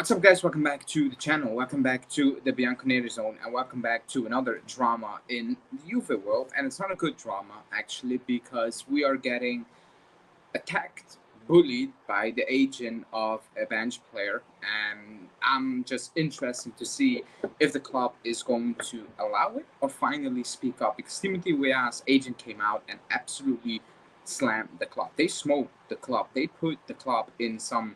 What's up, guys? Welcome back to the channel. Welcome back to the Bianconeri Zone, and welcome back to another drama in the Juve world. And it's not a good drama, actually, because we are getting attacked, bullied by the agent of a bench player. And I'm just interested to see if the club is going to allow it or finally speak up, because Timothy Weah's agent came out and absolutely slammed the club. They smoked the club. They put the club in some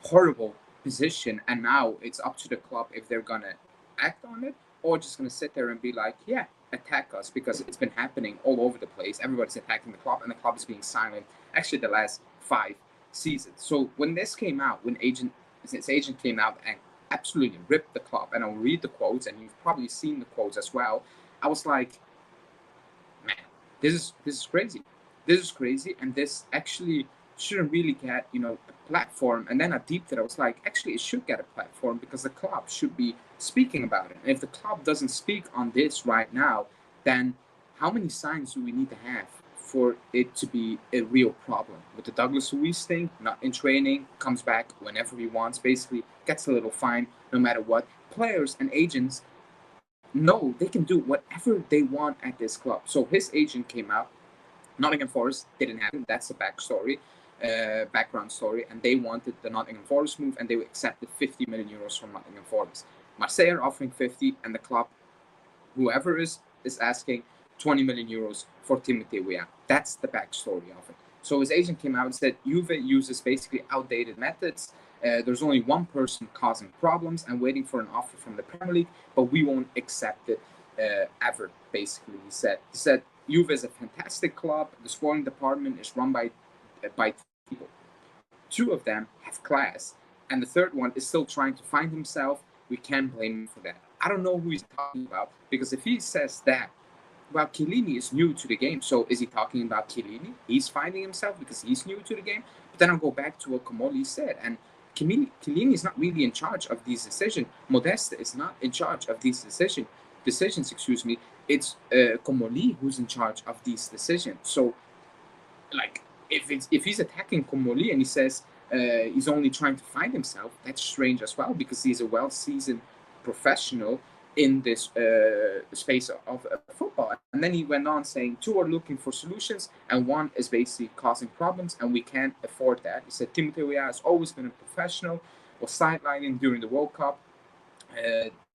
horrible position, and now it's up to the club if they're gonna act on it or just gonna sit there and be like, yeah, attack us, because it's been happening all over the place. Everybody's attacking the club and the club is being silent, actually the last 5 seasons. So when this came out, when his agent came out and absolutely ripped the club, and I'll read the quotes and you've probably seen the quotes as well, I was like, man, this is crazy. This is crazy, and this actually shouldn't really get, a platform. And then I deeped it. I was like, actually, it should get a platform, because the club should be speaking about it. And if the club doesn't speak on this right now, then how many signs do we need to have for it to be a real problem? With the Douglas Luiz thing, not in training, comes back whenever he wants, basically gets a little fine no matter what. Players and agents know they can do whatever they want at this club. So his agent came out. Nottingham Forest didn't happen. That's the background story, and they wanted the Nottingham Forest move, and they accepted 50 million euros from Nottingham Forest. Marseille are offering 50, and the club, whoever is asking 20 million euros for Timothy Weah. That's the backstory of it. So his agent came out and said Juve uses basically outdated methods. There's only one person causing problems and waiting for an offer from the Premier League, but we won't accept it ever. Basically, he said Juve is a fantastic club. The sporting department is run by people. 2 of them have class, and the third one is still trying to find himself. We can't blame him for that. I don't know who he's talking about, because if he says that, well, Chiellini is new to the game. So is he talking about Chiellini? He's finding himself because he's new to the game. But then I'll go back to what Comoli said, and Chiellini is not really in charge of these decisions. Modeste is not in charge of these decisions. It's Comoli who's in charge of these decisions. So, like, if he's attacking Comoli and he says he's only trying to find himself, that's strange as well, because he's a well-seasoned professional in this space of football. And then he went on saying 2 are looking for solutions and 1 is basically causing problems, and we can't afford that. He said Timothy Weah has always been a professional, was sidelining during the World Cup.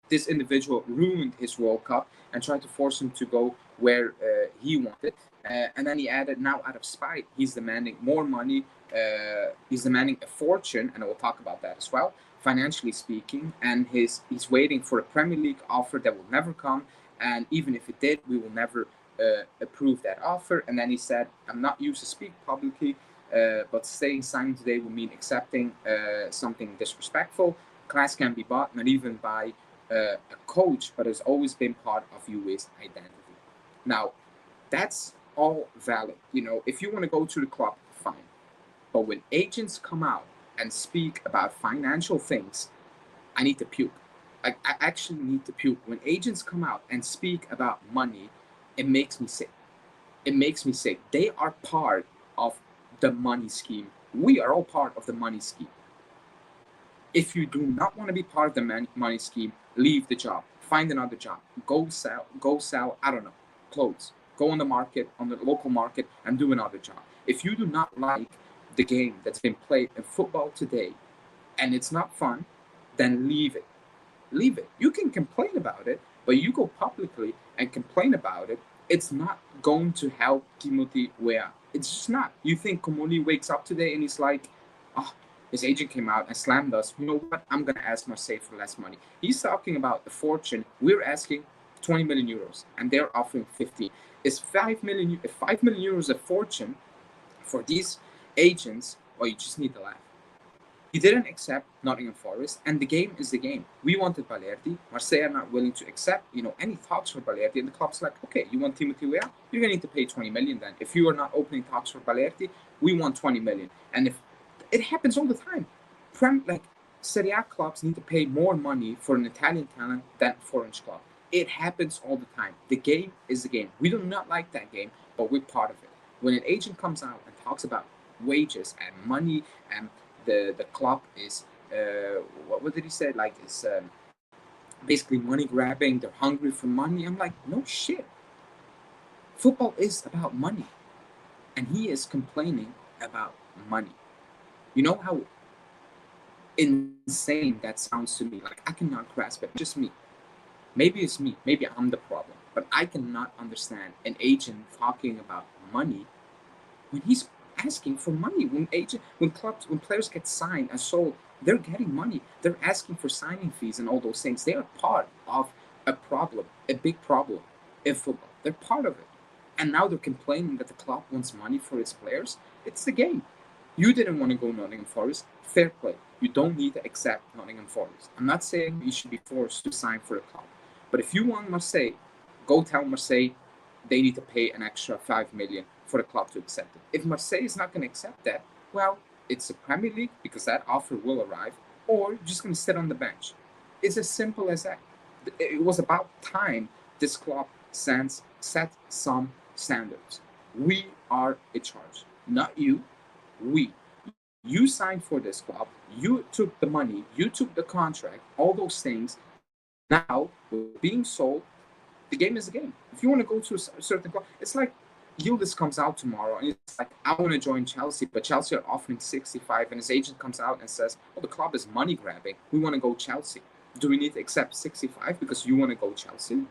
This individual ruined his World Cup and tried to force him to go where he wanted. And then he added, now out of spite, he's demanding more money. He's demanding a fortune, and I will talk about that as well, financially speaking. And he's waiting for a Premier League offer that will never come. And even if it did, we will never approve that offer. And then he said, I'm not used to speak publicly, but staying silent today will mean accepting something disrespectful. Class can be bought, not even by a coach, but has always been part of Juve's identity. Now, that's all valid. If you want to go to the club, fine. But when agents come out and speak about financial things, I need to puke. I actually need to puke. When agents come out and speak about money, it makes me sick. It makes me sick. They are part of the money scheme. We are all part of the money scheme. If you do not want to be part of the money scheme, leave the job. Find another job. Go sell, I don't know, clothes. Go on the market, on the local market, and do another job. If you do not like the game that's been played in football today, and it's not fun, then leave it. Leave it. You can complain about it, but you go publicly and complain about it, it's not going to help Timothy Weah. It's just not. You think Comoli wakes up today and he's like, his agent came out and slammed us. You know what? I'm going to ask Marseille for less money. He's talking about the fortune. We're asking 20 million euros, and they're offering 50. Is 5 million euros a fortune for these agents? Well, you just need to laugh. He didn't accept Nottingham Forest, and the game is the game. We wanted Balerdi. Marseille are not willing to accept, any talks for Balerdi, and the club's like, okay, you want Timothy Weah? You're going to need to pay 20 million then. If you are not opening talks for Balerdi, we want 20 million. And if it happens all the time. Serie A clubs need to pay more money for an Italian talent than a foreign club. It happens all the time. The game is the game. We do not like that game, but we're part of it. When an agent comes out and talks about wages and money, and the club is what did he say? Like, it's basically money grabbing. They're hungry for money. I'm like, no shit. Football is about money, and he is complaining about money. You know how insane that sounds to me? Like, I cannot grasp it. Just me. Maybe it's me. Maybe I'm the problem. But I cannot understand an agent talking about money when he's asking for money. When players get signed and sold, they're getting money. They're asking for signing fees and all those things. They are part of a problem, a big problem in football. They're part of it. And now they're complaining that the club wants money for its players. It's the game. You didn't want to go Nottingham Forest. Fair play. You don't need to accept Nottingham Forest. I'm not saying you should be forced to sign for a club. But if you want Marseille, go tell Marseille they need to pay an extra 5 million for the club to accept it. If Marseille is not going to accept that, well, it's the Premier League because that offer will arrive, or you're just going to sit on the bench. It's as simple as that. It was about time this club set some standards. We are in charge, not you. We. You signed for this club. You took the money. You took the contract. All those things. Now, with being sold, the game is a game. If you want to go to a certain club, it's like Yildiz comes out tomorrow and it's like, I want to join Chelsea, but Chelsea are offering 65, and his agent comes out and says, oh, the club is money grabbing. We want to go Chelsea. Do we need to accept 65 because you want to go Chelsea?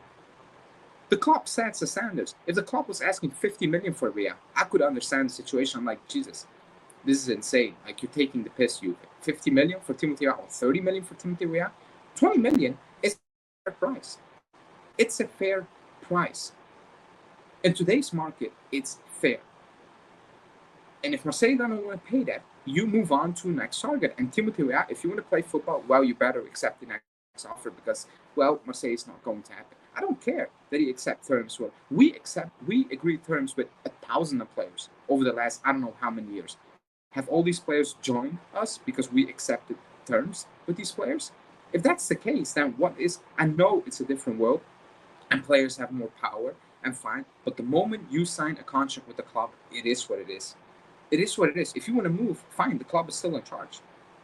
The club sets the standards. If the club was asking 50 million for Weah, I could understand the situation. I'm like, Jesus, this is insane. Like, you're taking the piss, you. 50 million for Timothy Weah or 30 million for Timothy Weah? 20 million is a fair price. It's a fair price. In today's market, it's fair. And if Marseille don't want to pay that, you move on to the next target. And Timothy Weah, if you want to play football, well, you better accept the next offer because, well, Marseille is not going to happen. I don't care that he accept terms. Well, we agreed terms with 1,000 players over the last, I don't know how many years. Have all these players joined us because we accepted terms with these players? If that's the case, then what is, I know it's a different world and players have more power and fine, but the moment you sign a contract with the club, it is what it is. It is what it is. If you want to move, fine, the club is still in charge.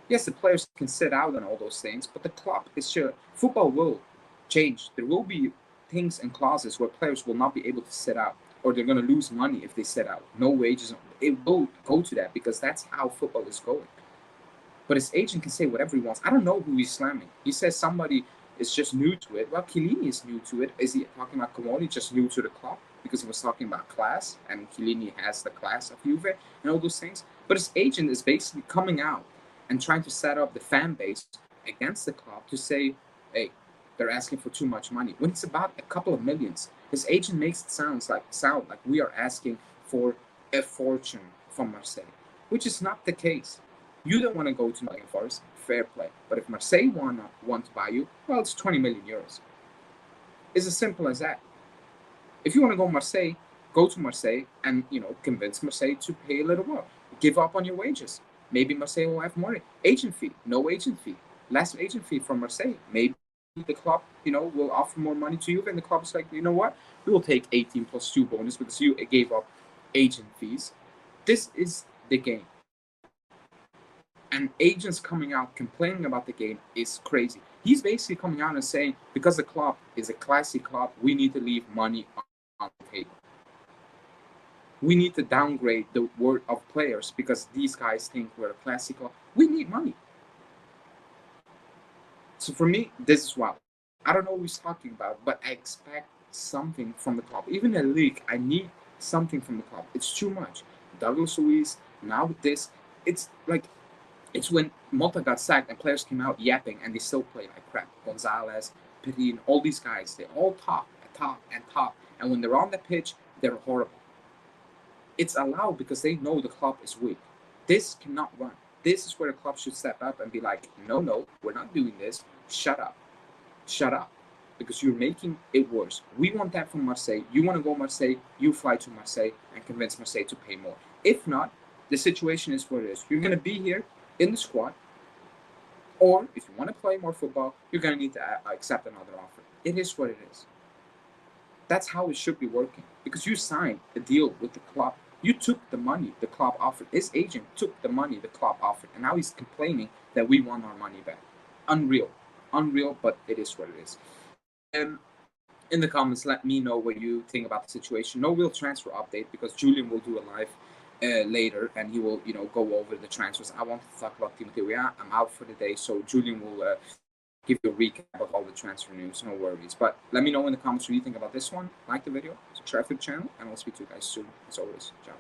Yes, the players can sit out and all those things, but the club is sure. Football will change. There will be things and clauses where players will not be able to sit out, or they're going to lose money if they sit out. No wages. It will go to that because that's how football is going. But his agent can say whatever he wants. I don't know who he's slamming. He says somebody is just new to it. Well, Chiellini is new to it. Is he talking about Comoni just new to the club? Because he was talking about class, and Chiellini has the class of Juve and all those things. But his agent is basically coming out and trying to set up the fan base against the club to say, hey, they're asking for too much money. When it's about a couple of millions, his agent makes it sound like we are asking for a fortune from Marseille, which is not the case. You don't want to go to Nottingham Forest, fair play. But if Marseille want to buy you, well, it's 20 million euros. It's as simple as that. If you want to go to Marseille and, convince Marseille to pay a little more. Give up on your wages. Maybe Marseille will have more. Agent fee, no agent fee. Less agent fee from Marseille. Maybe the club, will offer more money to you, and the club is like, you know what? We will take 18 plus 2 bonus because you gave up agent fees. This is the game. And agents coming out complaining about the game is crazy. He's basically coming out and saying, because the club is a classy club, we need to leave money on the table. We need to downgrade the word of players because these guys think we're a classy club. We need money. So for me, this is wild. I don't know what he's talking about, but I expect something from the club. Even a league, I need something from the club. It's too much. Douglas Luiz, now with this, it's like, it's when Mota got sacked and players came out yapping and they still play like crap. Gonzalez, Perin, all these guys, they all talk and talk and talk. And when they're on the pitch, they're horrible. It's allowed because they know the club is weak. This cannot run. This is where the club should step up and be like, no, we're not doing this. Shut up. Shut up. Because you're making it worse. We want that from Marseille. You want to go Marseille, you fly to Marseille and convince Marseille to pay more. If not, the situation is what it is. You're going to be here in the squad, or if you want to play more football, you're going to need to accept another offer. It is what it is. That's how it should be working, because you signed a deal with the club. You took the money the club offered. His agent took the money the club offered, and now he's complaining that we want our money back. Unreal. Unreal, but it is what it is. And in the comments, let me know what you think about the situation. No real transfer update because Julian will do a live later, and he will, go over the transfers. I wanted to talk about Timothy Weah. I'm out for the day, so Julian will give you a recap of all the transfer news. No worries. But let me know in the comments what you think about this one. Like the video, subscribe to the channel, and I'll speak to you guys soon. As always, ciao.